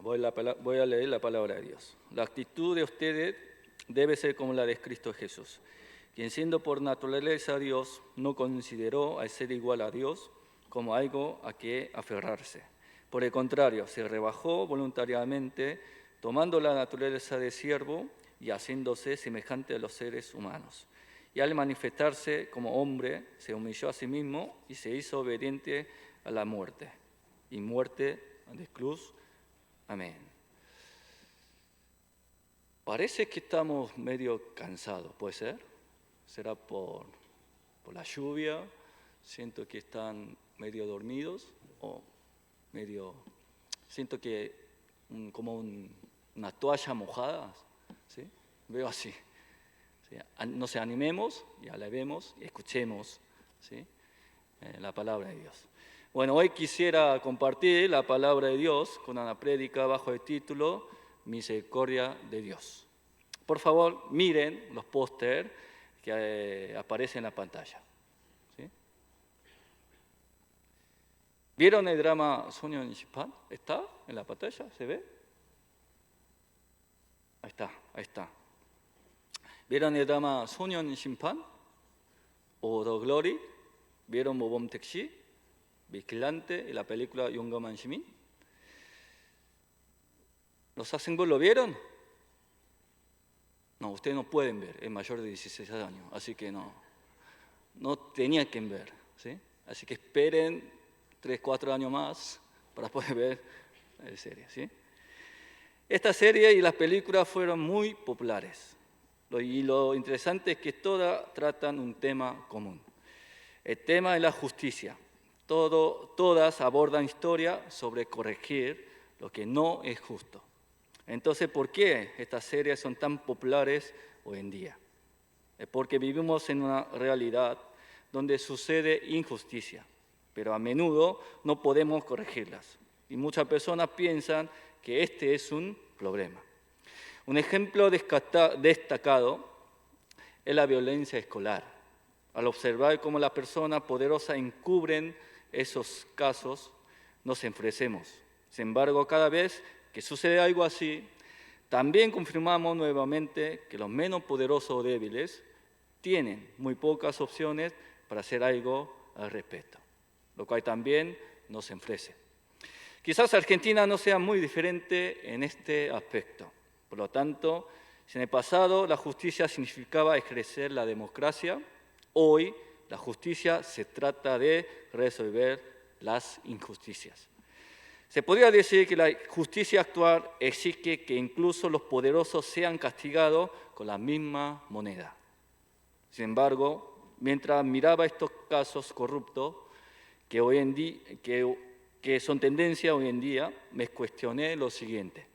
Voy a leer la palabra de Dios. La actitud de ustedes debe ser como la de Cristo Jesús, quien siendo por naturaleza Dios, no consideró al ser igual a Dios como algo a que aferrarse. Por el contrario, se rebajó voluntariamente, tomando la naturaleza de siervo y haciéndose semejante a los seres humanos. Y al manifestarse como hombre, se humilló a sí mismo y se hizo obediente a la muerte, y muerte de cruz. Amén. Parece que estamos medio cansados, ¿puede ser? ¿Será por la lluvia? Siento que están medio dormidos o medio... Siento que como una toalla mojada, ¿sí? Veo así. ¿Sí? Nos animemos y alabemos y escuchemos, ¿sí? La palabra de Dios. Bueno, hoy quisiera compartir la palabra de Dios con una prédica bajo el título Misericordia de Dios. Por favor, miren los póster que aparecen en la pantalla. ¿Sí? ¿Vieron el drama Sonyeon Simpan? ¿Está en la pantalla? ¿Se ve? Ahí está. ¿Vieron el drama Sonyeon Simpan? ¿O The Glory? ¿Vieron Mo범 Taxi? Vigilante y la película Yongaman Shimin. ¿Los Asengo lo vieron? No, ustedes no pueden ver, es mayor de 16 años, así que no tenían que ver, ¿sí? Así que esperen 3, 4 años más para poder ver la serie, ¿sí? Esta serie y las películas fueron muy populares, y lo interesante es que todas tratan un tema común. El tema es la justicia. Todas abordan historia sobre corregir lo que no es justo. Entonces, ¿por qué estas series son tan populares hoy en día? Es porque vivimos en una realidad donde sucede injusticia, pero a menudo no podemos corregirlas. Y muchas personas piensan que este es un problema. Un ejemplo destacado es la violencia escolar. Al observar cómo las personas poderosas encubren esos casos, nos enfurecemos. Sin embargo, cada vez que sucede algo así, también confirmamos nuevamente que los menos poderosos o débiles tienen muy pocas opciones para hacer algo al respecto, lo cual también nos enfurece. Quizás Argentina no sea muy diferente en este aspecto. Por lo tanto, si en el pasado la justicia significaba ejercer la democracia, hoy la justicia se trata de resolver las injusticias. Se podría decir que la justicia actual exige que incluso los poderosos sean castigados con la misma moneda. Sin embargo, mientras miraba estos casos corruptos que son tendencia hoy en día, me cuestioné lo siguiente.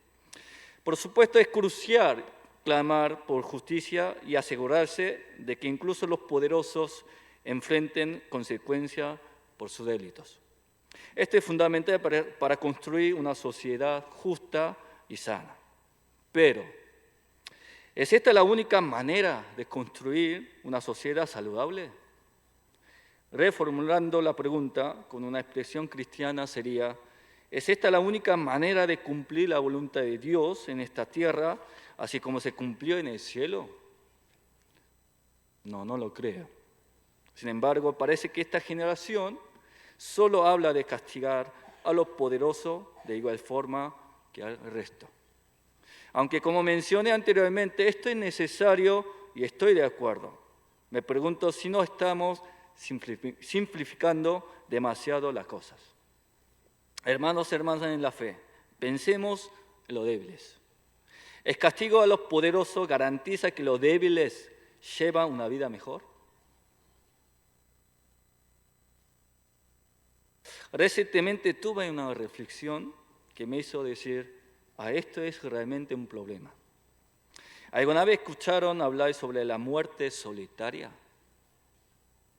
Por supuesto, es crucial clamar por justicia y asegurarse de que incluso los poderosos enfrenten consecuencias por sus delitos. Esto es fundamental para construir una sociedad justa y sana. Pero, ¿es esta la única manera de construir una sociedad saludable? Reformulando la pregunta con una expresión cristiana sería: ¿es esta la única manera de cumplir la voluntad de Dios en esta tierra, así como se cumplió en el cielo? No lo creo. Sin embargo, parece que esta generación solo habla de castigar a los poderosos de igual forma que al resto. Aunque, como mencioné anteriormente, esto es necesario y estoy de acuerdo. Me pregunto si no estamos simplificando demasiado las cosas. Hermanos y hermanas en la fe, pensemos en los débiles. ¿El castigo a los poderosos garantiza que los débiles llevan una vida mejor? Recientemente tuve una reflexión que me hizo decir: esto es realmente un problema. ¿Alguna vez escucharon hablar sobre la muerte solitaria?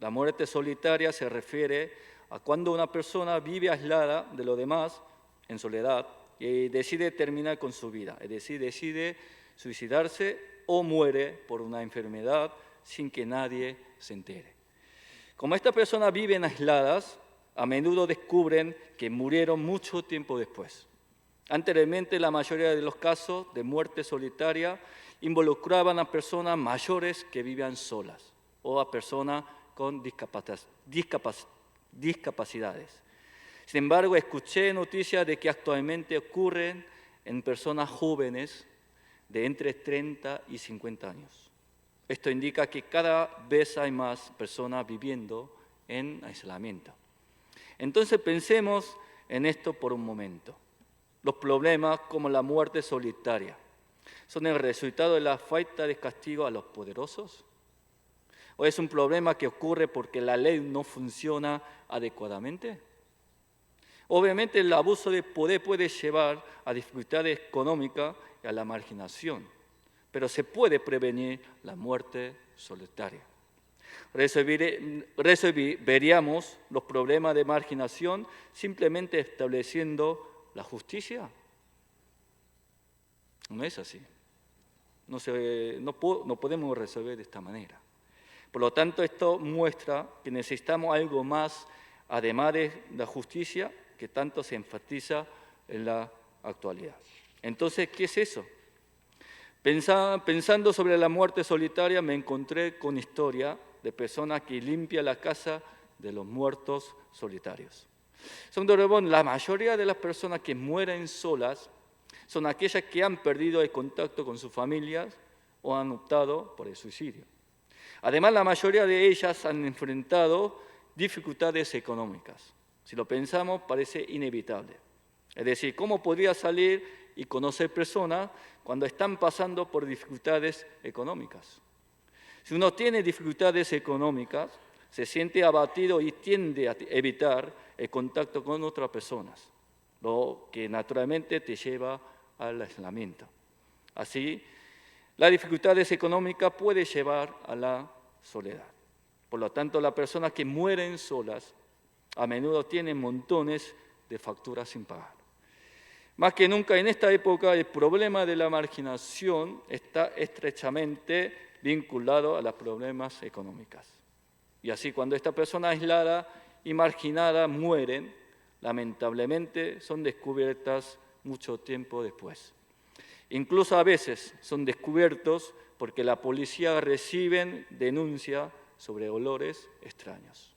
La muerte solitaria se refiere a cuando una persona vive aislada de los demás, en soledad, y decide terminar con su vida, es decir, decide suicidarse o muere por una enfermedad sin que nadie se entere. Como estas personas viven aisladas, a menudo descubren que murieron mucho tiempo después. Anteriormente, la mayoría de los casos de muerte solitaria involucraban a personas mayores que vivían solas o a personas con discapacidades. Sin embargo, escuché noticias de que actualmente ocurren en personas jóvenes de entre 30 y 50 años. Esto indica que cada vez hay más personas viviendo en aislamiento. Entonces pensemos en esto por un momento. Los problemas como la muerte solitaria son el resultado de la falta de castigo a los poderosos. ¿O es un problema que ocurre porque la ley no funciona adecuadamente? Obviamente el abuso de poder puede llevar a dificultades económicas y a la marginación, pero se puede prevenir la muerte solitaria. ¿Resolveríamos los problemas de marginación simplemente estableciendo la justicia? No es así. No podemos resolver de esta manera. Por lo tanto, esto muestra que necesitamos algo más, además de la justicia, que tanto se enfatiza en la actualidad. Entonces, ¿qué es eso? Pensando sobre la muerte solitaria, me encontré con historia de personas que limpian la casa de los muertos solitarios. La mayoría de las personas que mueren solas son aquellas que han perdido el contacto con sus familias o han optado por el suicidio. Además, la mayoría de ellas han enfrentado dificultades económicas. Si lo pensamos, parece inevitable. Es decir, ¿cómo podría salir y conocer personas cuando están pasando por dificultades económicas? Si uno tiene dificultades económicas, se siente abatido y tiende a evitar el contacto con otras personas, lo que naturalmente te lleva al aislamiento. Así, las dificultades económicas pueden llevar a la soledad. Por lo tanto, las personas que mueren solas a menudo tienen montones de facturas sin pagar. Más que nunca en esta época, el problema de la marginación está estrechamente vinculado a los problemas económicos. Y así, cuando esta persona aislada y marginada mueren, lamentablemente son descubiertas mucho tiempo después. Incluso a veces son descubiertos porque la policía recibe denuncia sobre olores extraños.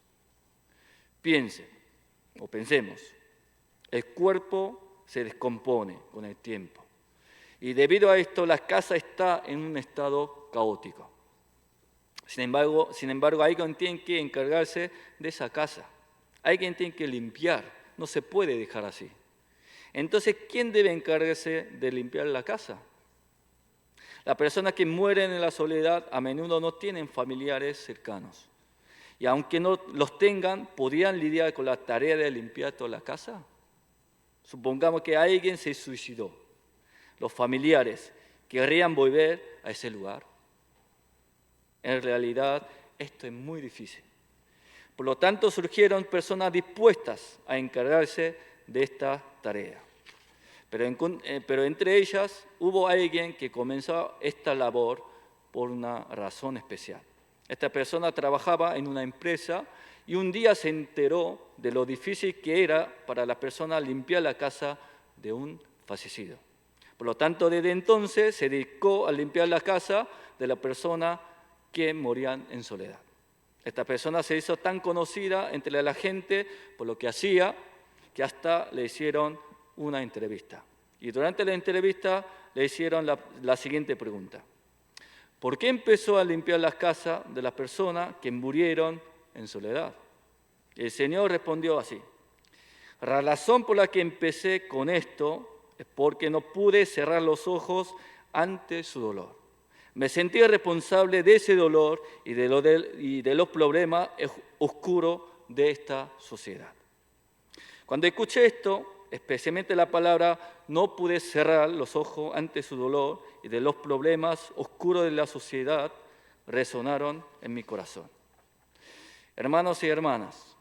Pensemos, el cuerpo se descompone con el tiempo y debido a esto la casa está en un estado caótico. Sin embargo, alguien tiene que encargarse de esa casa, alguien tiene que limpiar, no se puede dejar así. Entonces, ¿quién debe encargarse de limpiar la casa? Las personas que mueren en la soledad a menudo no tienen familiares cercanos. Y aunque no los tengan, ¿podrían lidiar con la tarea de limpiar toda la casa? Supongamos que alguien se suicidó. ¿Los familiares querrían volver a ese lugar? En realidad, esto es muy difícil. Por lo tanto, surgieron personas dispuestas a encargarse de esta tarea. Pero entre ellas hubo alguien que comenzó esta labor por una razón especial. Esta persona trabajaba en una empresa y un día se enteró de lo difícil que era para la persona limpiar la casa de un fallecido. Por lo tanto, desde entonces se dedicó a limpiar la casa de la persona que morían en soledad. Esta persona se hizo tan conocida entre la gente por lo que hacía que hasta le hicieron una entrevista. Y durante la entrevista le hicieron la siguiente pregunta. ¿Por qué empezó a limpiar las casas de las personas que murieron en soledad? El Señor respondió así. La razón por la que empecé con esto es porque no pude cerrar los ojos ante su dolor. Me sentí responsable de ese dolor y de los problemas oscuros de esta sociedad. Cuando escuché esto, especialmente la palabra, no pude cerrar los ojos ante su dolor y de los problemas oscuros de la sociedad, resonaron en mi corazón. Hermanos y hermanas,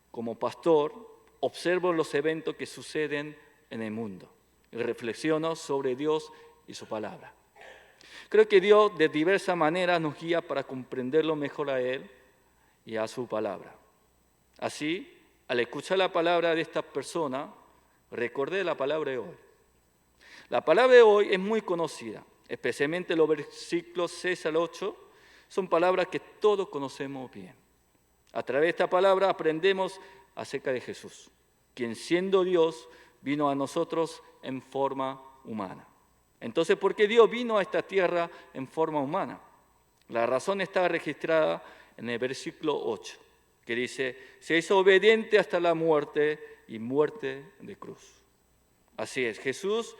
como pastor, observo los eventos que suceden en el mundo y reflexiono sobre Dios y su palabra. Creo que Dios de diversas maneras nos guía para comprenderlo mejor a Él y a su palabra. Así, al escuchar la palabra de esta persona, recordé la palabra de hoy. La palabra de hoy es muy conocida, especialmente los versículos 6 al 8, son palabras que todos conocemos bien. A través de esta palabra aprendemos acerca de Jesús, quien siendo Dios vino a nosotros en forma humana. Entonces, ¿por qué Dios vino a esta tierra en forma humana? La razón está registrada en el versículo 8, que dice, se hizo obediente hasta la muerte y muerte de cruz. Así es, Jesús,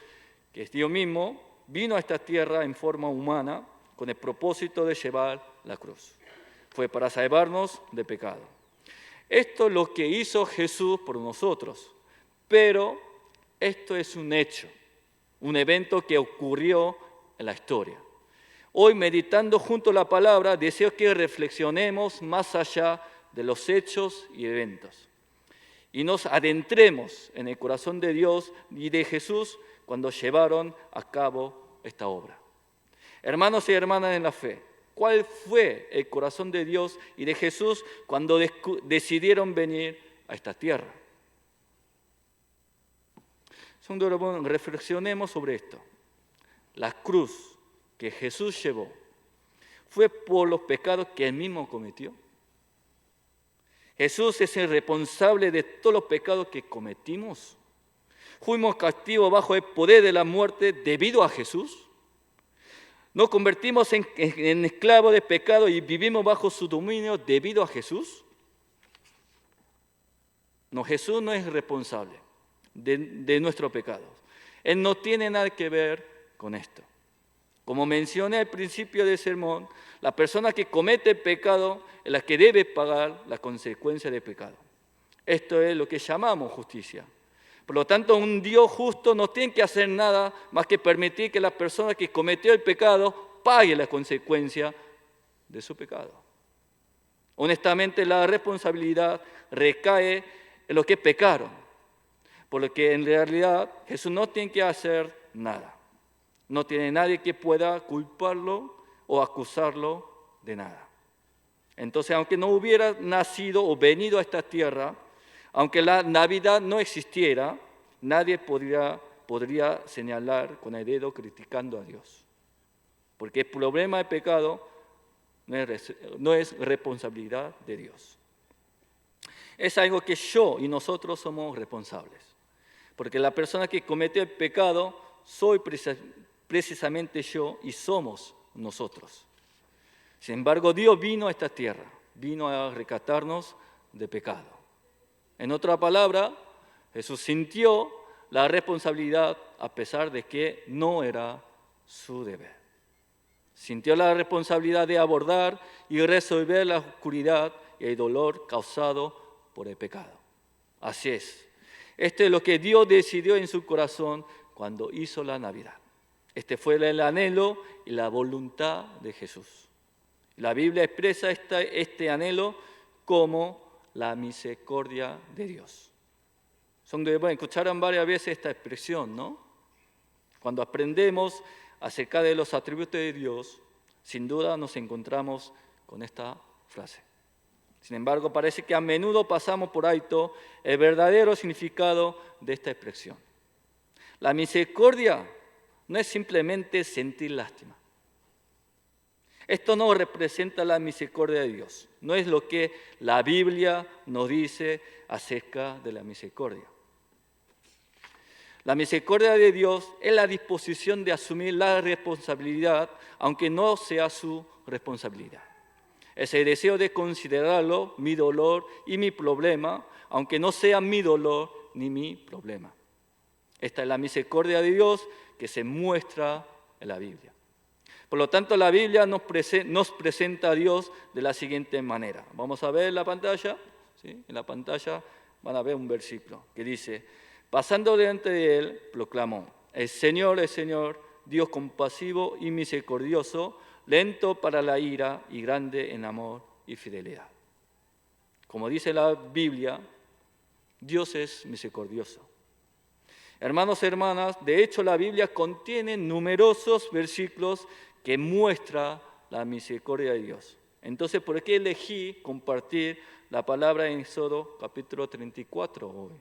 que es Dios mismo, vino a esta tierra en forma humana con el propósito de llevar la cruz. Fue para salvarnos de pecado. Esto es lo que hizo Jesús por nosotros, pero esto es un hecho, un evento que ocurrió en la historia. Hoy, meditando junto a la palabra, deseo que reflexionemos más allá de los hechos y eventos y nos adentremos en el corazón de Dios y de Jesús cuando llevaron a cabo esta obra. Hermanos y hermanas en la fe, ¿cuál fue el corazón de Dios y de Jesús cuando decidieron venir a esta tierra? Reflexionemos sobre esto. La cruz que Jesús llevó fue por los pecados que él mismo cometió. Jesús es el responsable de todos los pecados que cometimos. Fuimos cautivos bajo el poder de la muerte debido a Jesús. Nos convertimos en esclavos de pecado y vivimos bajo su dominio debido a Jesús. No, Jesús no es responsable de nuestros pecados. Él no tiene nada que ver con esto. Como mencioné al principio del sermón, la persona que comete pecado es la que debe pagar la consecuencia del pecado. Esto es lo que llamamos justicia. Por lo tanto, un Dios justo no tiene que hacer nada más que permitir que la persona que cometió el pecado pague la consecuencia de su pecado. Honestamente, la responsabilidad recae en los que pecaron, por lo que en realidad Jesús no tiene que hacer nada. No tiene nadie que pueda culparlo o acusarlo de nada. Entonces, aunque no hubiera nacido o venido a esta tierra, aunque la Navidad no existiera, nadie podría señalar con el dedo criticando a Dios. Porque el problema del pecado no es responsabilidad de Dios. Es algo que yo y nosotros somos responsables. Porque la persona que cometió el pecado soy precisamente yo y somos nosotros. Sin embargo, Dios vino a esta tierra, vino a rescatarnos de pecado. En otra palabra, Jesús sintió la responsabilidad a pesar de que no era su deber. Sintió la responsabilidad de abordar y resolver la oscuridad y el dolor causado por el pecado. Así es. Esto es lo que Dios decidió en su corazón cuando hizo la Navidad. Este fue el anhelo y la voluntad de Jesús. La Biblia expresa este anhelo como la misericordia de Dios. Escucharon varias veces esta expresión, ¿no? Cuando aprendemos acerca de los atributos de Dios, sin duda nos encontramos con esta frase. Sin embargo, parece que a menudo pasamos por alto el verdadero significado de esta expresión. La misericordia no es simplemente sentir lástima. Esto no representa la misericordia de Dios. No es lo que la Biblia nos dice acerca de la misericordia. La misericordia de Dios es la disposición de asumir la responsabilidad, aunque no sea su responsabilidad. Es el deseo de considerarlo mi dolor y mi problema, aunque no sea mi dolor ni mi problema. Esta es la misericordia de Dios que se muestra en la Biblia. Por lo tanto, la Biblia nos presenta a Dios de la siguiente manera. Vamos a ver en la pantalla, ¿sí? En la pantalla van a ver un versículo que dice, pasando delante de él, proclamó, el Señor, Dios compasivo y misericordioso, lento para la ira y grande en amor y fidelidad. Como dice la Biblia, Dios es misericordioso. Hermanos y hermanas, de hecho la Biblia contiene numerosos versículos que muestran la misericordia de Dios. Entonces, ¿por qué elegí compartir la palabra en Éxodo capítulo 34 hoy?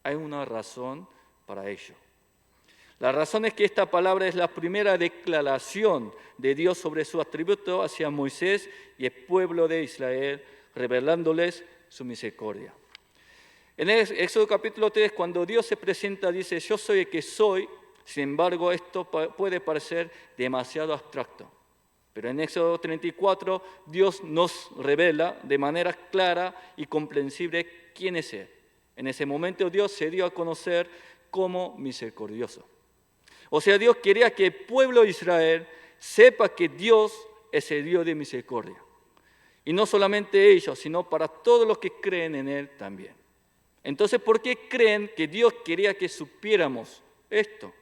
Hay una razón para ello. La razón es que esta palabra es la primera declaración de Dios sobre su atributo hacia Moisés y el pueblo de Israel, revelándoles su misericordia. En Éxodo capítulo 3, cuando Dios se presenta, dice, yo soy el que soy. Sin embargo, esto puede parecer demasiado abstracto. Pero en Éxodo 34, Dios nos revela de manera clara y comprensible quién es Él. En ese momento Dios se dio a conocer como misericordioso. O sea, Dios quería que el pueblo de Israel sepa que Dios es el Dios de misericordia. Y no solamente ellos, sino para todos los que creen en Él también. Entonces, ¿por qué creen que Dios quería que supiéramos esto?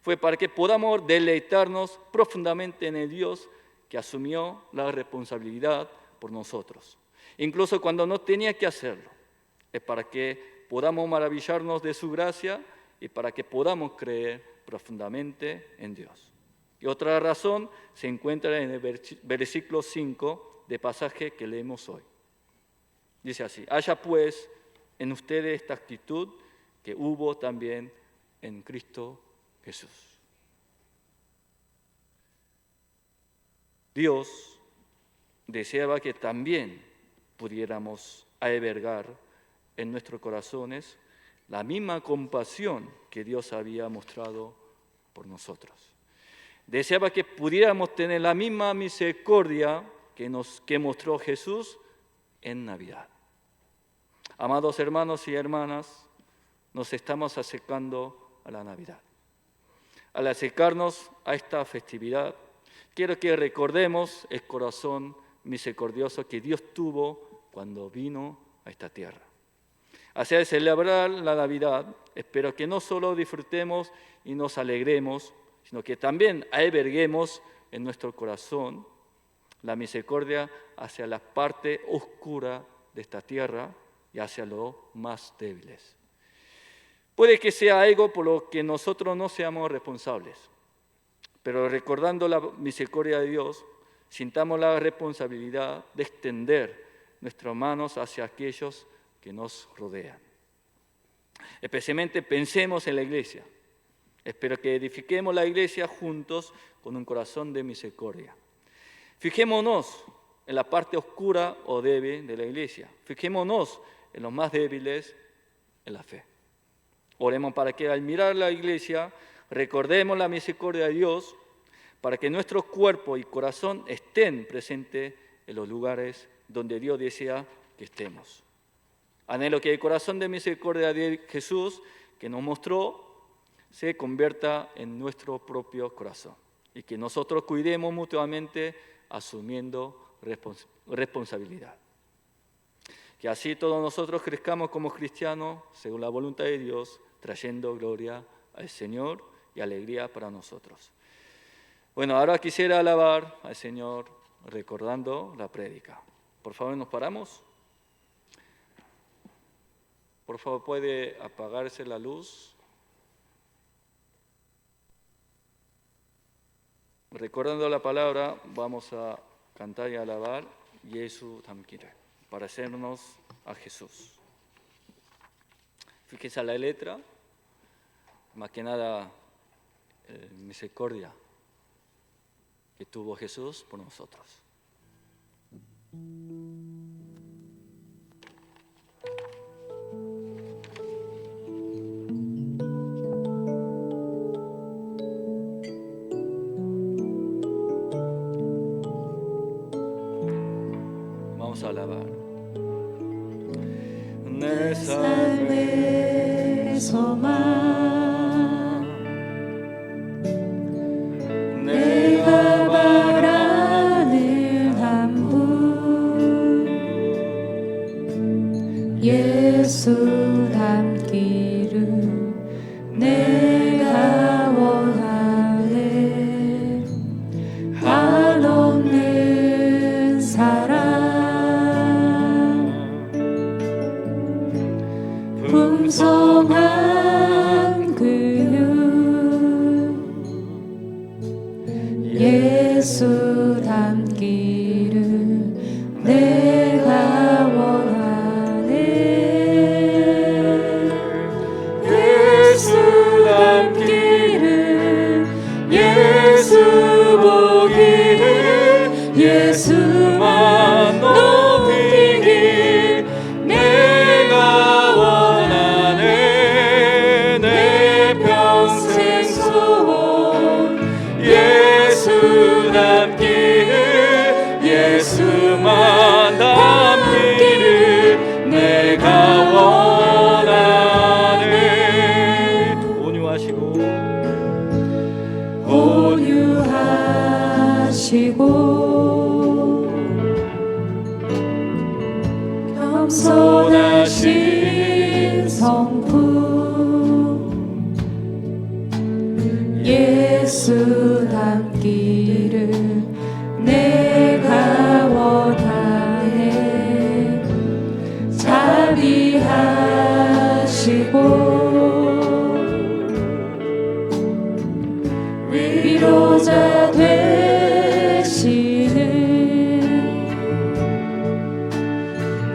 Fue para que podamos deleitarnos profundamente en el Dios que asumió la responsabilidad por nosotros, incluso cuando no tenía que hacerlo. Es para que podamos maravillarnos de su gracia y para que podamos creer profundamente en Dios. Y otra razón se encuentra en el versículo 5 del pasaje que leemos hoy. Dice así, haya pues en ustedes esta actitud que hubo también en Cristo Jesús. Dios deseaba que también pudiéramos albergar en nuestros corazones la misma compasión que Dios había mostrado por nosotros. Deseaba que pudiéramos tener la misma misericordia que mostró Jesús en Navidad. Amados hermanos y hermanas, nos estamos acercando a la Navidad. Al acercarnos a esta festividad, quiero que recordemos el corazón misericordioso que Dios tuvo cuando vino a esta tierra. Hacia celebrar la Navidad, espero que no solo disfrutemos y nos alegremos, sino que también alberguemos en nuestro corazón la misericordia hacia la parte oscura de esta tierra y hacia los más débiles. Puede que sea algo por lo que nosotros no seamos responsables, pero recordando la misericordia de Dios, sintamos la responsabilidad de extender nuestras manos hacia aquellos que nos rodean. Especialmente pensemos en la iglesia. Espero que edifiquemos la iglesia juntos con un corazón de misericordia. Fijémonos en la parte oscura o débil de la iglesia. Fijémonos en los más débiles en la fe. Oremos para que al mirar la iglesia recordemos la misericordia de Dios, para que nuestro cuerpo y corazón estén presentes en los lugares donde Dios desea que estemos. Anhelo que el corazón de misericordia de Jesús que nos mostró se convierta en nuestro propio corazón y que nosotros cuidemos mutuamente asumiendo responsabilidad. Que así todos nosotros crezcamos como cristianos según la voluntad de Dios, trayendo gloria al Señor y alegría para nosotros. Bueno, ahora quisiera alabar al Señor recordando la prédica. Por favor, ¿nos paramos? Por favor, ¿puede apagarse la luz? Recordando la palabra, vamos a cantar y alabar Yesu Tamkire, para hacernos a Jesús. Fíjense la letra, más que nada misericordia que tuvo Jesús por nosotros. Vamos a alabar. 내 삶에서만 내가 바라는 한 분 예수 닮기를 내가 원하네 한없는 사랑 하시고 겸손하신 성품 예수 닮기를 내가 원하네. 자비하시고 위로자 되시는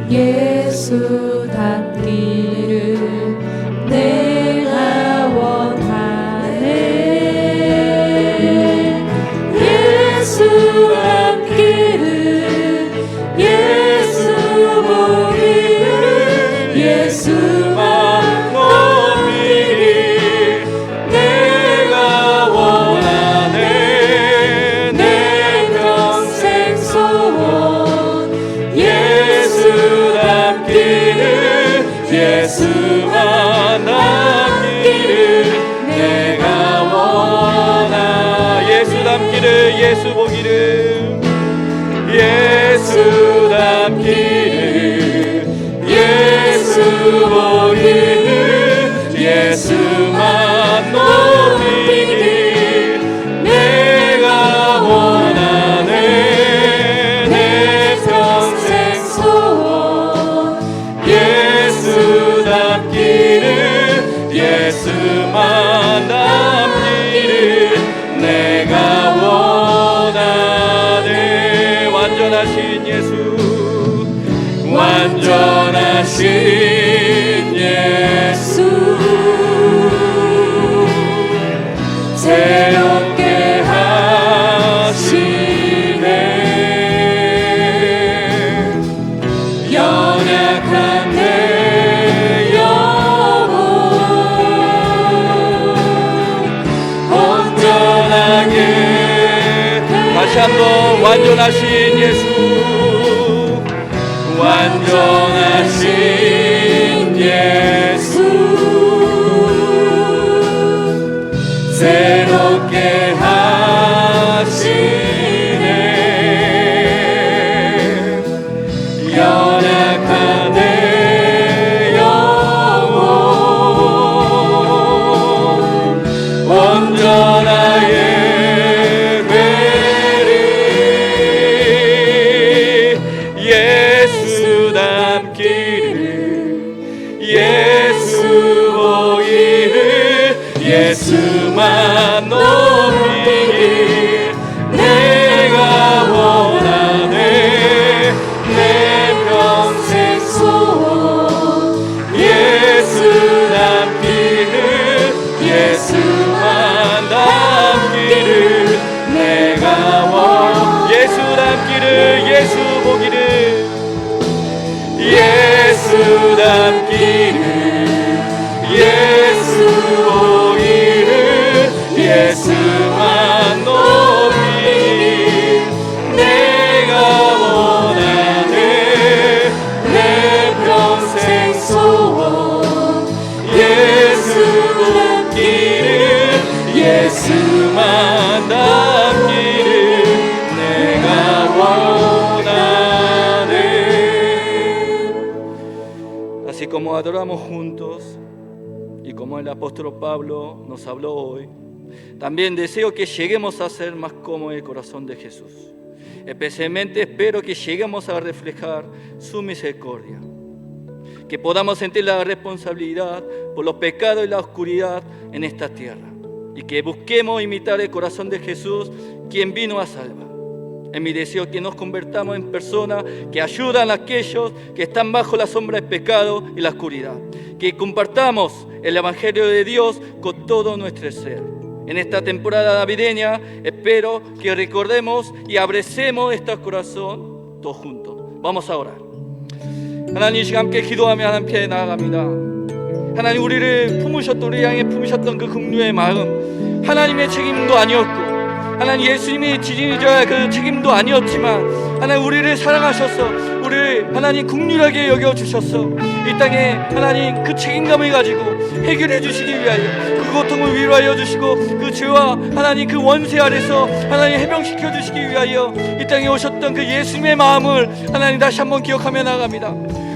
예수 닮기를 내가 원하네. 예수 닮기를 예수 보기를 예수만 넘기를 내가 원하네. 내 평생 소원 예수 닮기를 예수만 남기를 내가 원하. 예수 닮기를 예수 보기를 예수 닮기를 예수 보기를 예수만 높이길 내가 원하네. 내 평생 소원 예수 닮기를 예수만 남기를 내가 원하네. 완전하신 예수 완전하신 예수 새롭게 하시네. 연약한 내 영혼 온전하게 다시 한번 완전하신 예수 완전하신 예수 새롭게 하시네. 연약한 내 영혼 온전하게 예수 닮기를 예수 보기를 예수만 높이길 내가 원하네. 내 평생 소원 예수 닮기를 예수만 닮기를 내가 원. 예수 닮기를 예수 보기를 예수 닮기를 예수 보기를 예수만 높이길 내가 원하네. 내 평생 소원 예수 닮기를 예수만 닮기를 내가 원하네. Así como adoramos juntos y como el apóstol Pablo nos habló hoy, también deseo que lleguemos a ser más como el corazón de Jesús. Especialmente espero que lleguemos a reflejar su misericordia, que podamos sentir la responsabilidad por los pecados y la oscuridad en esta tierra, y que busquemos imitar el corazón de Jesús, quien vino a salvar. Es mi deseo que nos convertamos en personas que ayudan a aquellos que están bajo la sombra del pecado y la oscuridad, que compartamos el Evangelio de Dios con todo nuestro ser. En esta temporada navideña espero que recordemos y abracemos este corazón todos juntos. Vamos a orar. 하나님, 이 시간 함께 기도하며 하나님께 나아갑니다. 하나님, 우리를 품으셨던, 우리 향해 품으셨던 그 긍휼의 마음, 하나님의 책임도 아니었고, 하나님 예수님이 지니져야 그 책임도 아니었지만, 하나님 우리를 사랑하셔서 우리 하나님 긍휼하게 여겨주셔서 이 땅에 하나님 그 책임감을 가지고 해결해 주시기 위하여 그 고통을 위로하여 주시고 그 죄와 하나님 그 원세 아래서 하나님 해방시켜 주시기 위하여 이 땅에 오셨던 그 예수님의 마음을 하나님 다시 한번 기억하며 나갑니다.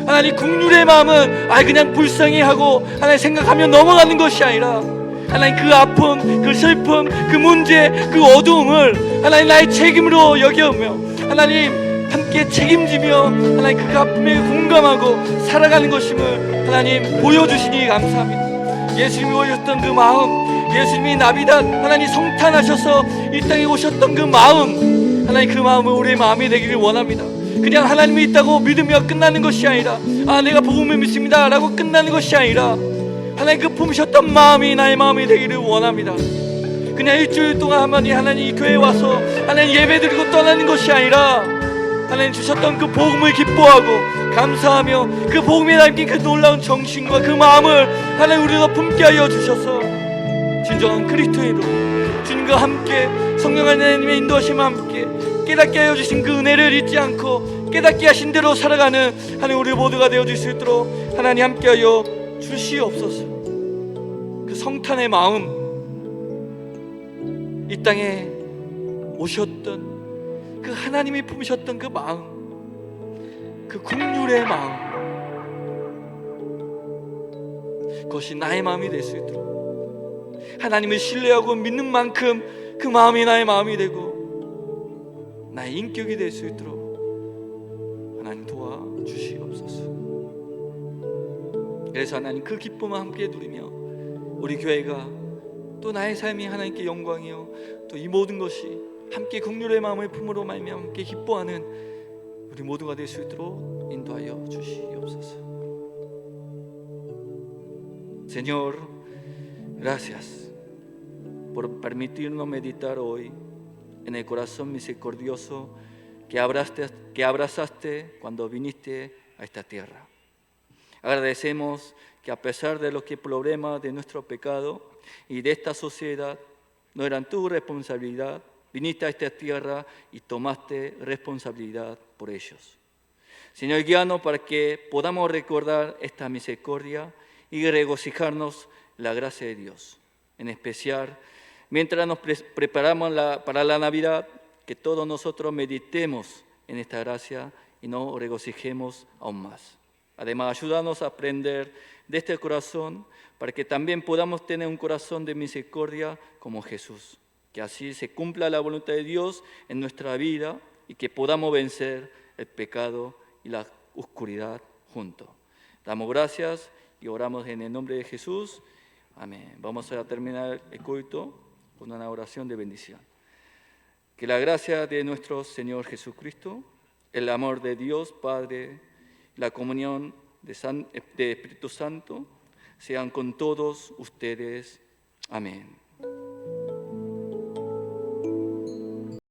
하나님 긍휼의 마음은 그냥 불쌍히하고 하나님 생각하며 넘어가는 것이 아니라 하나님 그 아픔, 그 슬픔, 그 문제, 그 어두움을 하나님 나의 책임으로 여겨며 하나님 함께 책임지며 하나님 그 아픔에 공감하고 살아가는 것임을 하나님 보여주시니 감사합니다. 예수님이 오셨던 그 마음, 예수님이 나비단 하나님 성탄하셔서 이 땅에 오셨던 그 마음, 하나님 그 마음은 우리의 마음이 되기를 원합니다. 그냥 하나님이 있다고 믿으며 끝나는 것이 아니라 내가 복음을 믿습니다 라고 끝나는 것이 아니라 하나님 그 품으셨던 마음이 나의 마음이 되기를 원합니다. 그냥 일주일 동안 하나님 이 교회에 와서 하나님 예배드리고 떠나는 것이 아니라 하나님 주셨던 그 복음을 기뻐하고 감사하며 그 복음에 담긴 그 놀라운 정신과 그 마음을 하나님 우리가 품게 하여 주셔서 진정한 그리스도인으로 주님과 함께 성령 하나님의 인도하심과 함께 깨닫게 하여 주신 그 은혜를 잊지 않고 깨닫게 하신 대로 살아가는 하나님 우리 모두가 되어줄 수 있도록 하나님 함께 하여 주시옵소서. 그 성탄의 마음, 이 땅에 오셨던 그 하나님이 품으셨던 그 마음, 그 긍휼의 마음, 그것이 나의 마음이 될 수 있도록 하나님을 신뢰하고 믿는 만큼 그 마음이 나의 마음이 되고 나의 인격이 될 수 있도록 하나님 도와주시옵소서. 그래서 하나님 그 기쁨을 함께 누리며 우리 교회가 또 나의 삶이 하나님께 영광이요 또 이 모든 것이 함께 긍휼의 마음을 품으로 말미암아 함께 기뻐하는 우리 모두가 될 수 있도록 인도하여 주시옵소서. Señor, gracias por permitirnos meditar hoy en el corazón misericordioso que abrazaste cuando viniste a esta tierra. Agradecemos que a pesar de los problemas de nuestro pecado y de esta sociedad, no eran tu responsabilidad, viniste a esta tierra y tomaste responsabilidad por ellos. Señor, guíanos para que podamos recordar esta misericordia y regocijarnos en la gracia de Dios. En especial, mientras nos preparamos para la Navidad, que todos nosotros meditemos en esta gracia y nos regocijemos aún más. Además, ayúdanos a aprender de este corazón para que también podamos tener un corazón de misericordia como Jesús. Que así se cumpla la voluntad de Dios en nuestra vida y que podamos vencer el pecado y la oscuridad juntos. Damos gracias y oramos en el nombre de Jesús. Amén. Vamos a terminar el culto con una oración de bendición. Que la gracia de nuestro Señor Jesucristo, el amor de Dios Padre, la comunión de Espíritu Santo sean con todos ustedes. Amén.